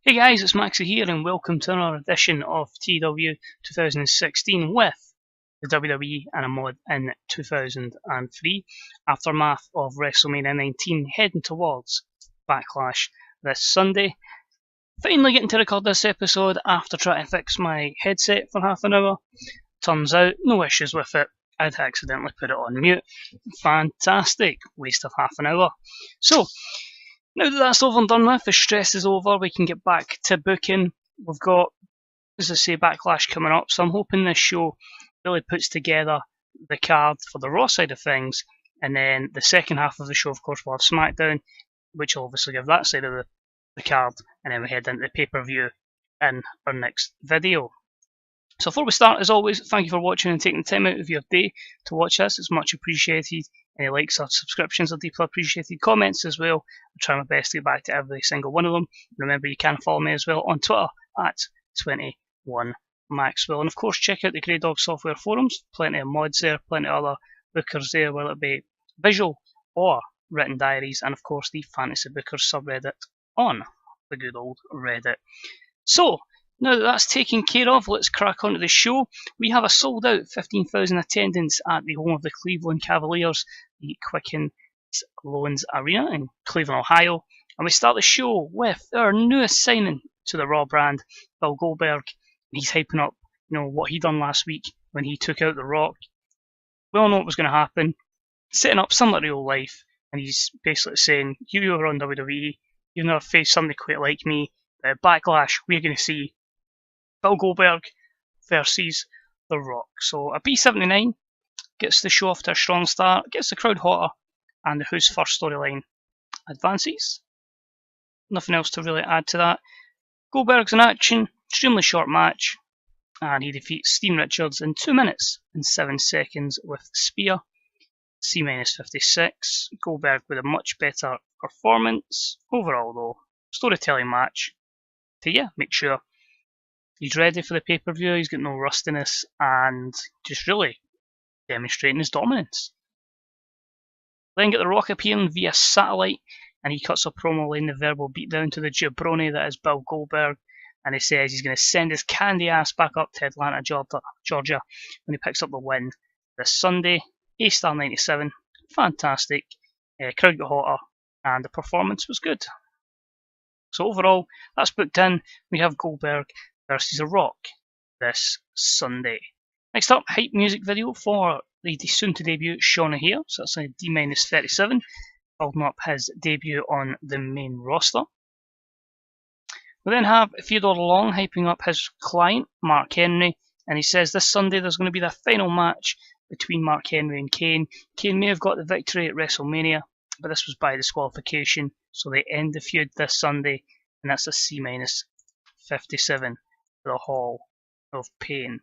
Hey guys, it's Maxie here and welcome to another edition of TEW 2016 with the WWE and a mod in 2003, aftermath of WrestleMania 19 heading towards Backlash this Sunday. Finally getting to record this episode after trying to fix my headset for half an hour. Turns out, no issues with it. I'd accidentally put it on mute. Fantastic. Waste of half an hour. So, now that that's over and done with, the stress is over, we can get back to booking. We've got, as I say, Backlash coming up, so I'm hoping this show really puts together the card for the Raw side of things, and then the second half of the show, of course, we'll have Smackdown, which will obviously give that side of the card, and then we head into the pay-per-view in our next video. So before we start, as always, thank you for watching and taking the time out of your day to watch this. It's much appreciated. Any likes or subscriptions are deeply appreciated. Comments as well. I'll try my best to get back to every single one of them. Remember, you can follow me as well on Twitter at 21Maxwell. And of course, check out the Grey Dog Software forums. Plenty of mods there, plenty of other bookers there, whether it be visual or written diaries. And of course, the Fantasy Bookers subreddit on the good old Reddit. So, now that that's taken care of, let's crack on to the show. We have a sold out 15,000 attendance at the home of the Cleveland Cavaliers, the Quicken Loans Arena in Cleveland, Ohio. And we start the show with our newest signing to the Raw brand, Bill Goldberg. He's hyping up, what he done last week when he took out The Rock. We all know what was going to happen. Setting up some like real life, and he's basically saying, you were on WWE, you've never faced somebody quite like me. Backlash, we're going to see Bill Goldberg versus The Rock. So a B79 gets the show off to a strong start, gets the crowd hotter, and the Who's First storyline advances. Nothing else to really add to that. Goldberg's in action, extremely short match, and he defeats Steven Richards in 2 minutes and 7 seconds with the spear. C-56. Goldberg with a much better performance. Overall though, storytelling match to make sure he's ready for the pay-per-view, he's got no rustiness, and just really demonstrating his dominance. Then get The Rock appearing via satellite, and he cuts a promo laying the verbal beatdown to the jabroni that is Bill Goldberg, and he says he's going to send his candy ass back up to Atlanta, Georgia, when he picks up the win this Sunday. A-Star 97, fantastic, crowd got hotter, and the performance was good. So overall, that's booked in. We have Goldberg versus The Rock this Sunday. Next up, hype music video for the soon to debut Shauna here. So that's a D-37, building up his debut on the main roster. We then have Theodore Long hyping up his client, Mark Henry, and he says this Sunday there's going to be the final match between Mark Henry and Kane. Kane may have got the victory at WrestleMania, but this was by disqualification, so they end the feud this Sunday, and that's a C-57. The Hall of Pain.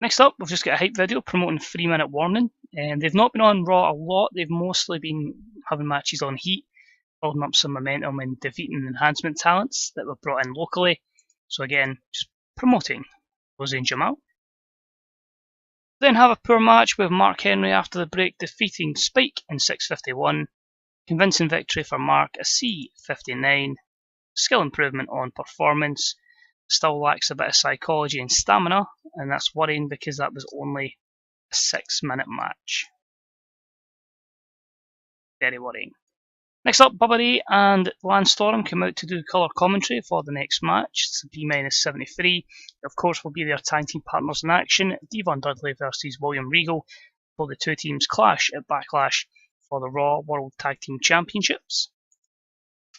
Next up, we've just got a hype video promoting 3-minute warning, and they've not been on Raw a lot. They've mostly been having matches on Heat, building up some momentum and defeating enhancement talents that were brought in locally. So again, just promoting Rosé and Jamal. Then have a poor match with Mark Henry after the break, defeating Spike in 6:51. Convincing victory for Mark, a C-59. Skill improvement on performance. Still lacks a bit of psychology and stamina, and that's worrying because that was only a 6-minute match. Very worrying. Next up, Bubba Ray and Lance Storm come out to do colour commentary for the next match. It's a B-73. Of course, will be their tag team partners in action. Devon Dudley versus William Regal, while the two teams clash at Backlash for the Raw World Tag Team Championships.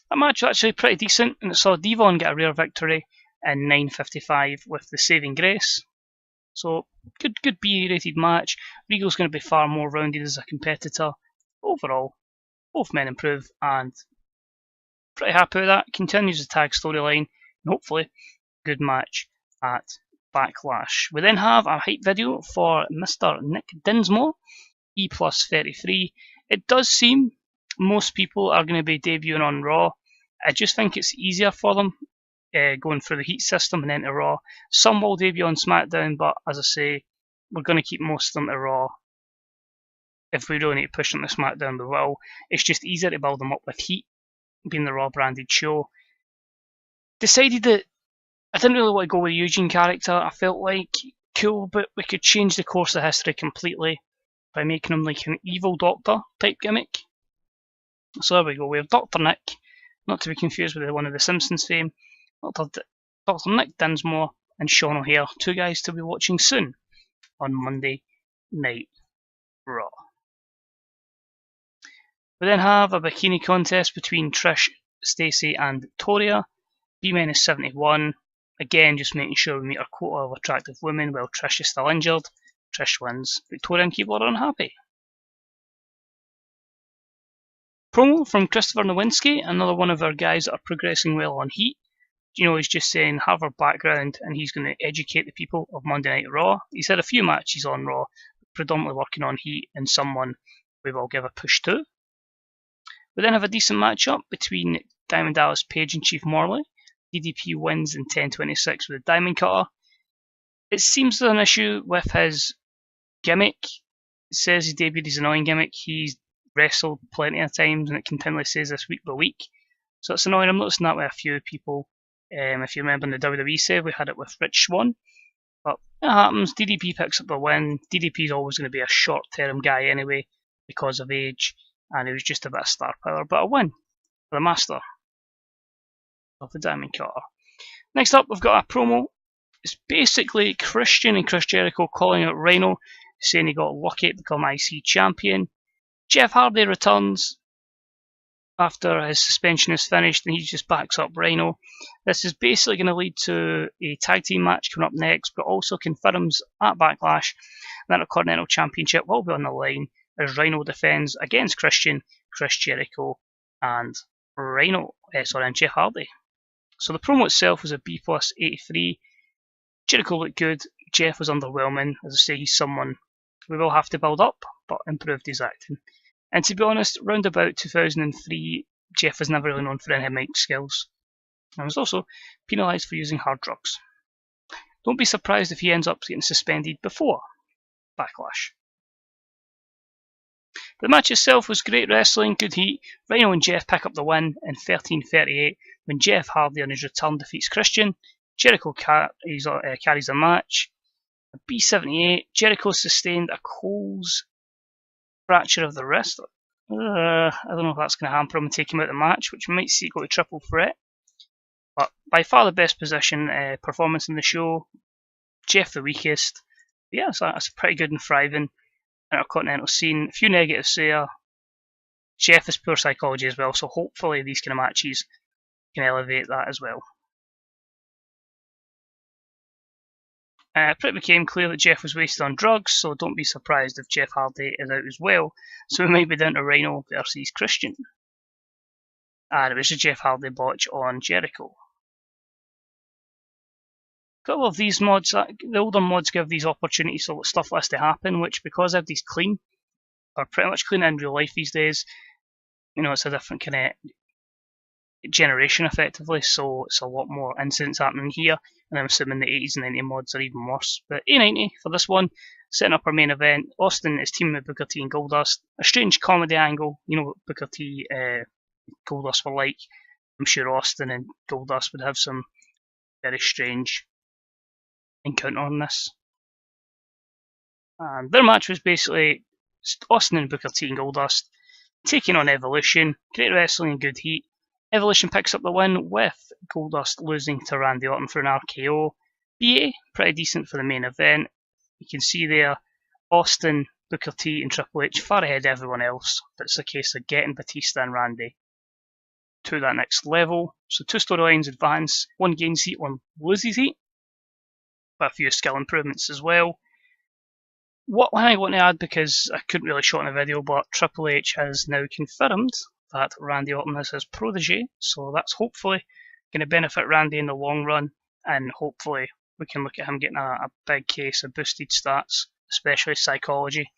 That match was actually pretty decent, and it saw Devon get a rare victory in 9:55 with the saving grace. So, good B-rated match. Regal's going to be far more rounded as a competitor. Overall, both men improve, and pretty happy with that. Continues the tag storyline, and hopefully, good match at Backlash. We then have a hype video for Mr. Nick Dinsmore, E+33. It does seem most people are going to be debuting on Raw. I just think it's easier for them going through the Heat system and then to Raw. Some will debut on Smackdown, but as I say, we're going to keep most of them to Raw. If we really need to push them to Smackdown, we will. It's just easier to build them up with Heat, being the Raw branded show. decided that I didn't really want to go with the Eugene character. I felt like, cool, but we could change the course of history completely by making him like an evil doctor type gimmick. So there we go, we have Dr. Nick, not to be confused with one of the Simpsons fame, Dr. Nick Dinsmore and Sean O'Hare, two guys to be watching soon on Monday Night Raw. We then have a bikini contest between Trish, Stacey and Victoria. B-Men is 71. Again, just making sure we meet our quota of attractive women while Trish is still injured. Trish wins. Victoria and Keebler are unhappy. Promo from Christopher Nowinski, another one of our guys that are progressing well on Heat. He's just saying Harvard background and he's going to educate the people of Monday Night Raw. He's had a few matches on Raw, predominantly working on Heat and someone we will give a push to. We then have a decent matchup between Diamond Dallas Page and Chief Morley. DDP wins in 10:26 with a Diamond Cutter. It seems there's an issue with his gimmick. It says his debuted his annoying gimmick. He's wrestled plenty of times and it continually says this week by week. So it's annoying. I'm noticing that with a few people. If you remember in the WWE save, we had it with Rich Swann. But it happens. DDP picks up the win. DDP is always going to be a short-term guy anyway because of age. And it was just a bit of star power. But a win for the master of the Diamond Cutter. Next up, we've got a promo. It's basically Christian and Chris Jericho calling out Rhino, saying he got lucky to become IC champion. Jeff Hardy returns after his suspension is finished and he just backs up Rhino. This is basically going to lead to a tag team match coming up next, but also confirms at Backlash that a Continental Championship will be on the line as Rhino defends against Christian, Chris Jericho, and and Jeff Hardy. So the promo itself was a B plus 83. Jericho looked good. Jeff was underwhelming. As I say, he's someone we will have to build up, but improved his acting. And to be honest, round about 2003, Jeff was never really known for any mic skills. And was also penalised for using hard drugs. Don't be surprised if he ends up getting suspended before Backlash. The match itself was great wrestling, good heat. Rhino and Jeff pick up the win in 13:38 when Jeff Hardy on his return defeats Christian. Jericho carries the match. B78, Jericho sustained a Cole's fracture of the wrist. I don't know if that's going to hamper him and take him out of the match, which might see it go to triple threat. But by far the best performance in the show. Jeff the weakest. But yeah, so that's pretty good and thriving in our continental scene. A few negatives there. Jeff is poor psychology as well, so hopefully these kind of matches can elevate that as well. It pretty became clear that Jeff was wasted on drugs, so don't be surprised if Jeff Hardy is out as well. So we might be down to Rhino versus Christian. And it was a Jeff Hardy botch on Jericho. A couple of these mods, the older mods give these opportunities so stuff has to happen, which because everybody's clean, are pretty much clean in real life these days. It's a different kind of generation effectively, so it's a lot more incidents happening here, and I'm assuming the 80s and 90s mods are even worse. But A90 for this one, setting up our main event. Austin is teaming with Booker T and Goldust. A strange comedy angle, what Booker T, Goldust were like. I'm sure Austin and Goldust would have some very strange encounter on this. And their match was basically Austin and Booker T and Goldust taking on Evolution. Great wrestling and good heat. Evolution picks up the win with Goldust losing to Randy Orton for an RKO. BA, pretty decent for the main event. You can see there, Austin, Booker T and Triple H far ahead of everyone else, but it's a case of getting Batista and Randy to that next level. So two storylines advance, one gains heat, one loses heat, but a few skill improvements as well. What I want to add, because I couldn't really show it in the video, but Triple H has now confirmed that Randy Orton is his protege, so that's hopefully going to benefit Randy in the long run, and hopefully we can look at him getting a big case of boosted stats, especially psychology,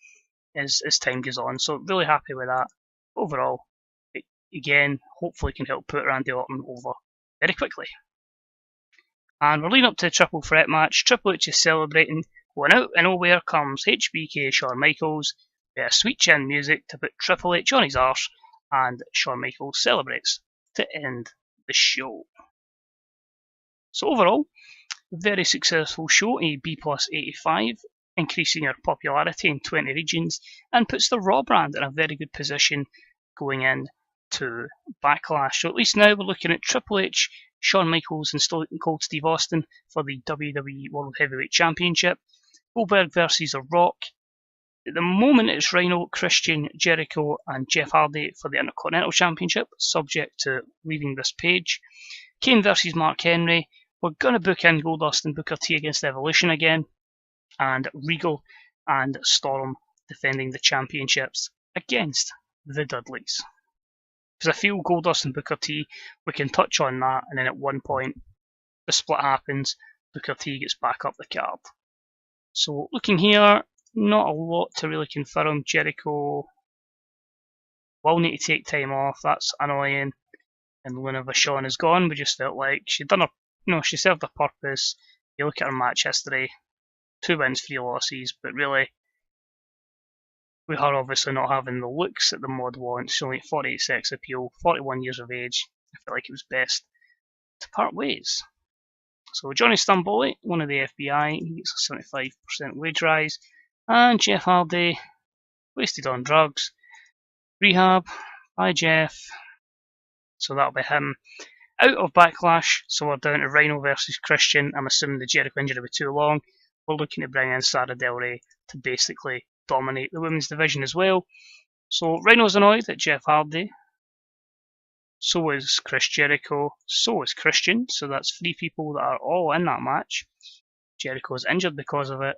as time goes on. So really happy with that. Overall, it, again, hopefully can help put Randy Orton over very quickly. And we're leading up to the triple threat match. Triple H is celebrating, when out and nowhere comes HBK Shawn Michaels with a sweet chin music to put Triple H on his arse, and Shawn Michaels celebrates to end the show. So overall, very successful show, a B+85, increasing our popularity in 20 regions, and puts the Raw brand in a very good position going into Backlash. So at least now we're looking at Triple H, Shawn Michaels and Stone Cold Steve Austin for the WWE World Heavyweight Championship, Goldberg versus The Rock. At the moment it's Rhino, Christian, Jericho and Jeff Hardy for the Intercontinental Championship, subject to leaving this page. Kane versus Mark Henry. We're going to book in Goldust and Booker T against Evolution again, and Regal and Storm defending the championships against the Dudleys. Because I feel Goldust and Booker T, we can touch on that, and then at one point the split happens, Booker T gets back up the card. So looking here, not a lot to really confirm. Jericho will need to take time off, that's annoying. And Luna Vachon is gone. We just felt like she'd done her, she served her purpose. You look at her match history, 2 wins, 3 losses, but really, with her obviously not having the looks that the mod wants, she's only 48 sex appeal, 41 years of age, I felt like it was best to part ways. So Johnny Stamboli, one of the FBI, he gets a 75% wage rise, and Jeff Hardy, wasted on drugs, rehab, bye Jeff. So that'll be him out of Backlash. So we're down to Rhino versus Christian. I'm assuming the Jericho injury will be too long. We're looking to bring in Sarah Del Rey to basically dominate the women's division as well. So Rhino's annoyed at Jeff Hardy. So is Chris Jericho. So is Christian. So that's 3 people that are all in that match. Jericho's injured because of it.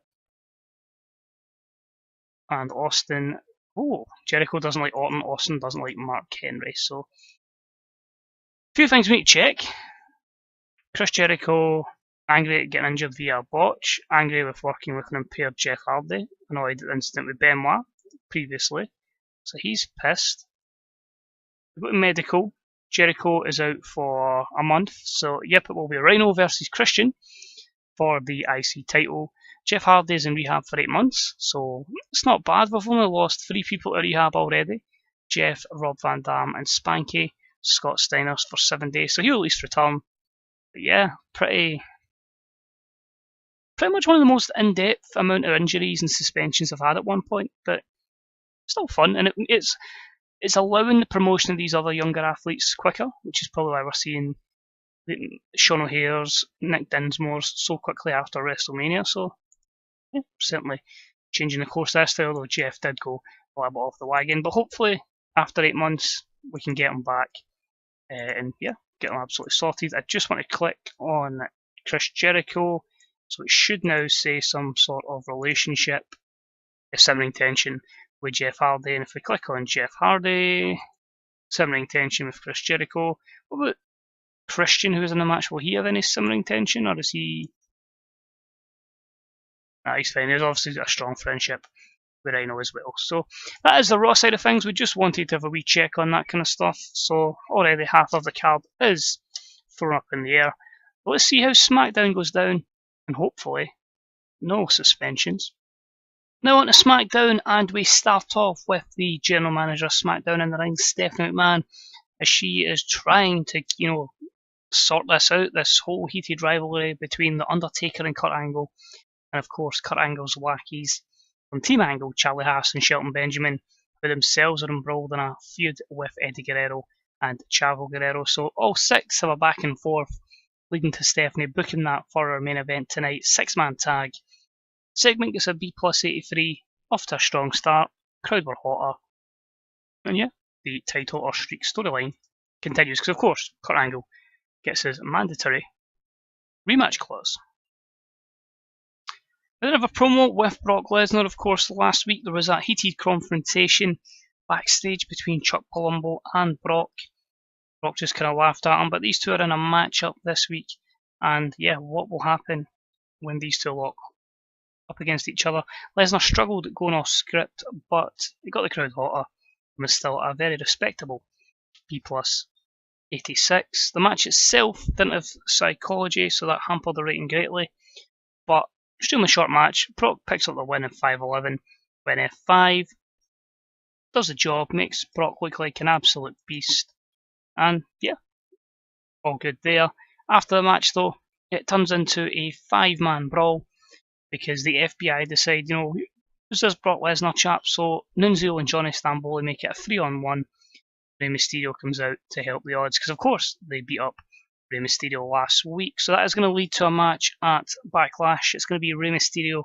And Austin. Oh, Jericho doesn't like Orton. Austin doesn't like Mark Henry. So a few things we need to check. Chris Jericho angry at getting injured via a botch, angry with working with an impaired Jeff Hardy, annoyed at the incident with Benoit previously, so he's pissed. We've got medical. Jericho is out for a month, so yep, it will be Rhino versus Christian for the IC title. Jeff Hardy is in rehab for 8 months, so it's not bad. We've only lost 3 people to rehab already. Jeff, Rob Van Dam and Spanky. Scott Steiner's for 7 days, so he'll at least return. But yeah, pretty much one of the most in-depth amount of injuries and suspensions I've had at one point, but still fun, and it's allowing the promotion of these other younger athletes quicker, which is probably why we're seeing Sean O'Hare's, Nick Dinsmore's so quickly after WrestleMania. So yeah, certainly changing the course there still, although Jeff did go a little bit off the wagon, but hopefully after 8 months we can get him back and yeah, get him absolutely sorted. I just want to click on Chris Jericho, so it should now say some sort of relationship, simmering tension with Jeff Hardy, and if we click on Jeff Hardy, simmering tension with Chris Jericho. What about Christian, who is in the match? Will he have any simmering tension, or is he? Nah, he's fine. He's obviously got a strong friendship with Rhino as well. So that is the Raw side of things. We just wanted to have a wee check on that kind of stuff. So already half of the card is thrown up in the air. But let's see how Smackdown goes down, and hopefully no suspensions. Now on to Smackdown, and we start off with the general manager of Smackdown in the ring, Stephanie McMahon, as she is trying to, sort this out, this whole heated rivalry between The Undertaker and Kurt Angle, and of course Kurt Angle's lackeys from Team Angle, Charlie Haas and Shelton Benjamin, who themselves are embroiled in a feud with Eddie Guerrero and Chavo Guerrero. So all 6 have a back and forth, leading to Stephanie booking that for her main event tonight, 6-man tag. Segment gets a B+83, off to a strong start, crowd were hotter, and yeah, the title or streak storyline continues, because of course Kurt Angle gets his mandatory rematch clause. We then have a promo with Brock Lesnar. Of course, last week there was that heated confrontation backstage between Chuck Palumbo and Brock. Brock just kind of laughed at him, but these two are in a match-up this week, and yeah, what will happen when these two lock up against each other? Lesnar struggled going off script, but he got the crowd hotter and was still a very respectable B+86. The match itself didn't have psychology, so that hampered the rating greatly, but extremely short match. Brock picks up the win in 5:11 when F5 does the job, makes Brock look like an absolute beast, and yeah, all good there. After the match though, it turns into a 5-man brawl because the FBI decide, who's this Brock Lesnar chap? So Nunzio and Johnny Stamboli make it a 3-on-1. Rey Mysterio comes out to help the odds because, of course, they beat up Rey Mysterio last week. So that is going to lead to a match at Backlash. It's going to be Rey Mysterio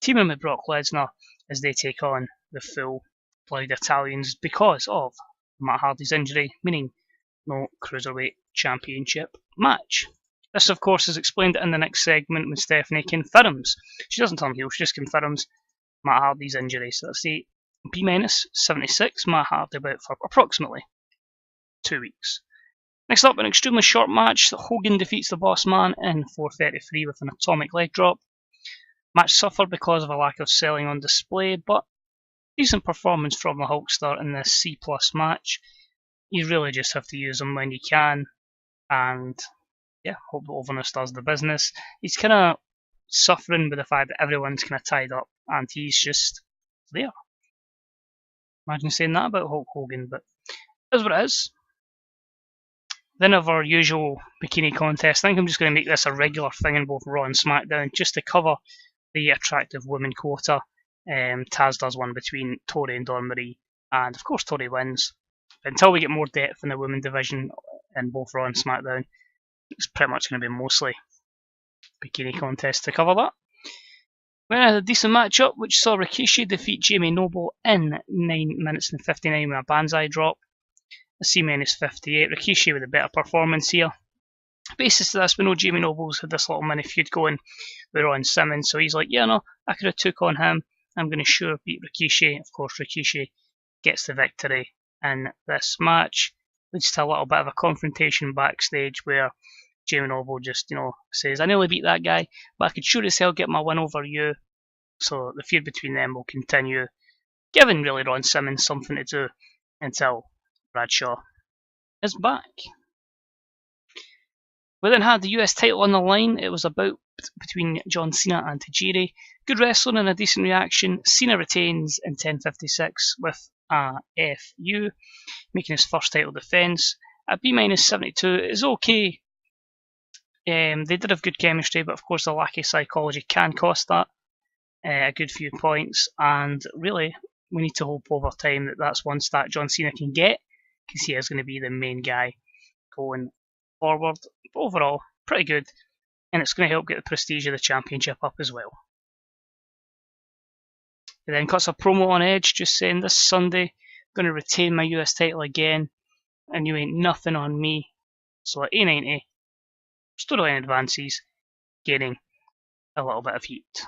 teaming with Brock Lesnar as they take on the full-blooded Italians because of Matt Hardy's injury, meaning no Cruiserweight Championship match. This, of course, is explained in the next segment when Stephanie confirms. She doesn't turn heel, she just confirms Matt Hardy's injury. So let's see, B-76, Matt Hardy about for approximately 2 weeks. Next up, an extremely short match. Hogan defeats the Boss Man in 4:33 with an atomic leg drop. Match suffered because of a lack of selling on display, but decent performance from the Hulkster in this C+ match. You really just have to use him when you can, and yeah, hope the Overness does the business. He's kind of suffering with the fact that everyone's kind of tied up, and he's just there. Imagine saying that about Hulk Hogan, but it is what it is. Then of our usual Bikini Contest, I think I'm just going to make this a regular thing in both Raw and SmackDown, just to cover the attractive women quota. Taz does one between Tori and Dawn Marie, and of course Tori wins. But until we get more depth in the women division in both Raw and SmackDown, it's pretty much going to be mostly Bikini Contest to cover that. We had a decent matchup which saw Rikishi defeat Jamie Noble in 9 minutes and 59 with a Banzai drop. A C-minus 58. Rikishi with a better performance here. Basis to this, we know Jamie Noble's had this little mini feud going with Ron Simmons, so he's like, yeah, no, I could have took on him. I'm going to sure beat Rikishi. Of course, Rikishi gets the victory in this match. Leads to a little bit of a confrontation backstage where Jamie Noble just, says, I nearly beat that guy, but I could sure as hell get my win over you. So the feud between them will continue, giving really Ron Simmons something to do until Bradshaw is back. We then had the US title on the line. It was a bout between John Cena and Tajiri. Good wrestling and a decent reaction. Cena retains in 10:56 with a FU, making his first title defence. At B-72 is okay. They did have good chemistry, but of course the lack of psychology can cost that a good few points. And really, we need to hope over time that that's one stat John Cena can get, because he is going to be the main guy going forward. But overall, pretty good, and it's going to help get the prestige of the championship up as well. He then cuts a promo on Edge, just saying, this Sunday, going to retain my US title again, and you ain't nothing on me. So at A90, storyline advances, gaining a little bit of heat.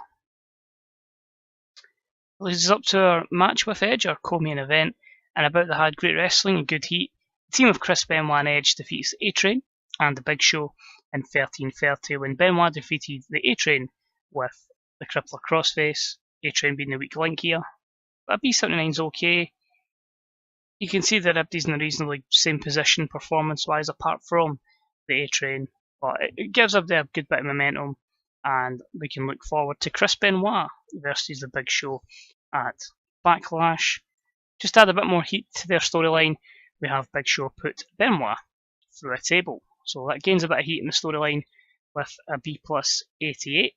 Leads us up to our match with Edge, our co-main event, and about that had great wrestling and good heat. The team of Chris Benoit and Edge defeats the A-Train and the Big Show in 13:30 when Benoit defeated the A-Train with the Crippler Crossface, A-Train being the weak link here. But B-79's okay. You can see that Ibdy's in a reasonably same position performance-wise apart from the A-Train, but it gives Ibdy a good bit of momentum, and we can look forward to Chris Benoit versus the Big Show at Backlash. Just to add a bit more heat to their storyline, we have Big Show put Benoit through a table. So that gains a bit of heat in the storyline with a B+88.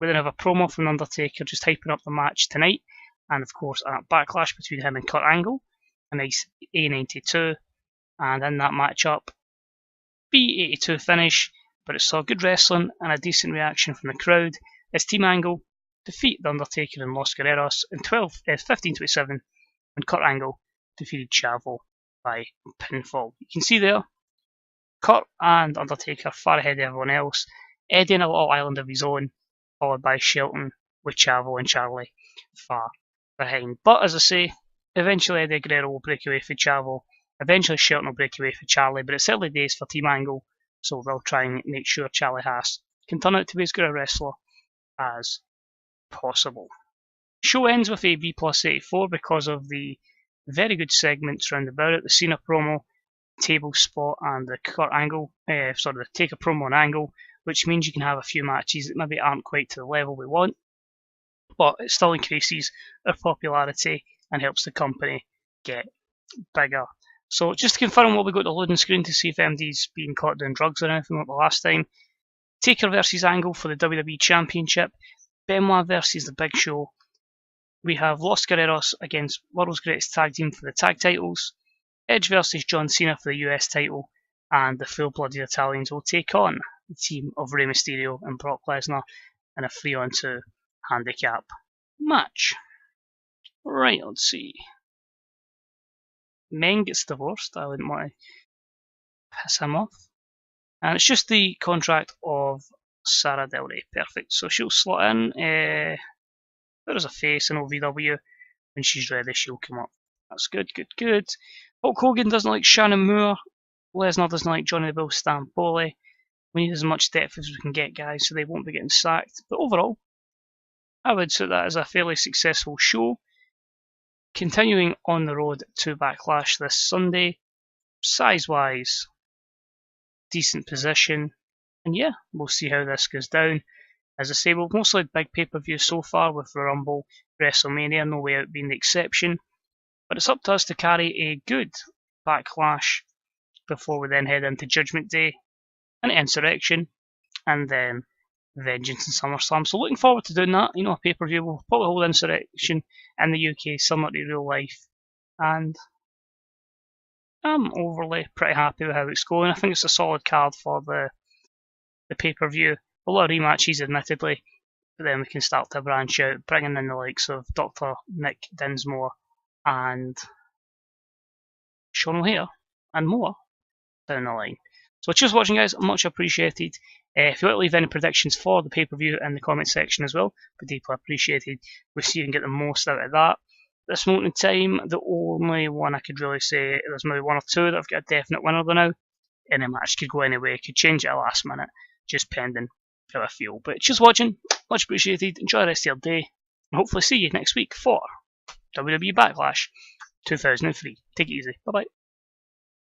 We then have a promo from Undertaker just hyping up the match tonight, and of course a Backlash between him and Kurt Angle, a nice A92, and in that matchup, B82 finish, but it saw good wrestling and a decent reaction from the crowd as Team Angle defeat The Undertaker and Los Guerreros in 15:27 when Kurt Angle defeated Chavo by pinfall. You can see there, Kurt and Undertaker far ahead of everyone else, Eddie in a little island of his own, followed by Shelton with Chavo and Charlie far behind. But as I say, eventually Eddie Guerrero will break away for Chavo, eventually Shelton will break away for Charlie, but it's early days for Team Angle, so they'll try and make sure Charlie Haas can turn out to be as good a wrestler as possible. Show ends with a B+84 because of the very good segments round about it, the Cena promo, table spot, and the Kurt Angle, the Taker promo on Angle, which means you can have a few matches that maybe aren't quite to the level we want, but it still increases their popularity and helps the company get bigger So just to confirm what we got the loading screen to see if MD's been caught doing drugs or anything like the last time. Taker versus Angle for the WWE Championship. Benoit versus The Big Show. We have Los Guerreros against World's Greatest Tag Team for the tag titles. Edge versus John Cena for the US title. And the full-blooded Italians will take on the team of Rey Mysterio and Brock Lesnar in a 3-on-2 handicap match. Right, let's see. Meng gets divorced. I wouldn't want to piss him off. And it's just the contract of Sarah Del Rey. Perfect. So she'll slot in. There is a face in OVW. When she's ready, she'll come up. That's good, good, good. Hulk Hogan doesn't like Shannon Moore. Lesnar doesn't like Johnny the Bill Stampoli. We need as much depth as we can get, guys, so they won't be getting sacked. But overall, I would say that as a fairly successful show. Continuing on the road to Backlash this Sunday. Size-wise, decent position. And yeah, we'll see how this goes down. As I say, we've mostly had big pay-per-views so far with the Rumble, WrestleMania, No Way Out being the exception. But it's up to us to carry a good Backlash before we then head into Judgment Day and Insurrection, and then Vengeance and SummerSlam. So looking forward to doing that. You know, a pay-per-view. We'll probably hold Insurrection in the UK similar to real life. And I'm overly pretty happy with how it's going. I think it's a solid card for the pay-per-view. A lot of rematches, admittedly, but then we can start to branch out, bringing in the likes of Dr. Nick Dinsmore and Sean O'Hare and more down the line. So cheers for watching, guys. Much appreciated. If you want to leave any predictions for the pay-per-view in the comment section as well, but deeply appreciated. We'll see if you can get the most out of that. At this moment in time, the only one I could really say, there's maybe one or two that I've got a definite winner by now. Any match could go anyway, could change at the last minute, just pending how I feel. But cheers for watching, much appreciated. Enjoy the rest of your day, and hopefully see you next week for WWE Backlash 2003. Take it easy. Bye bye.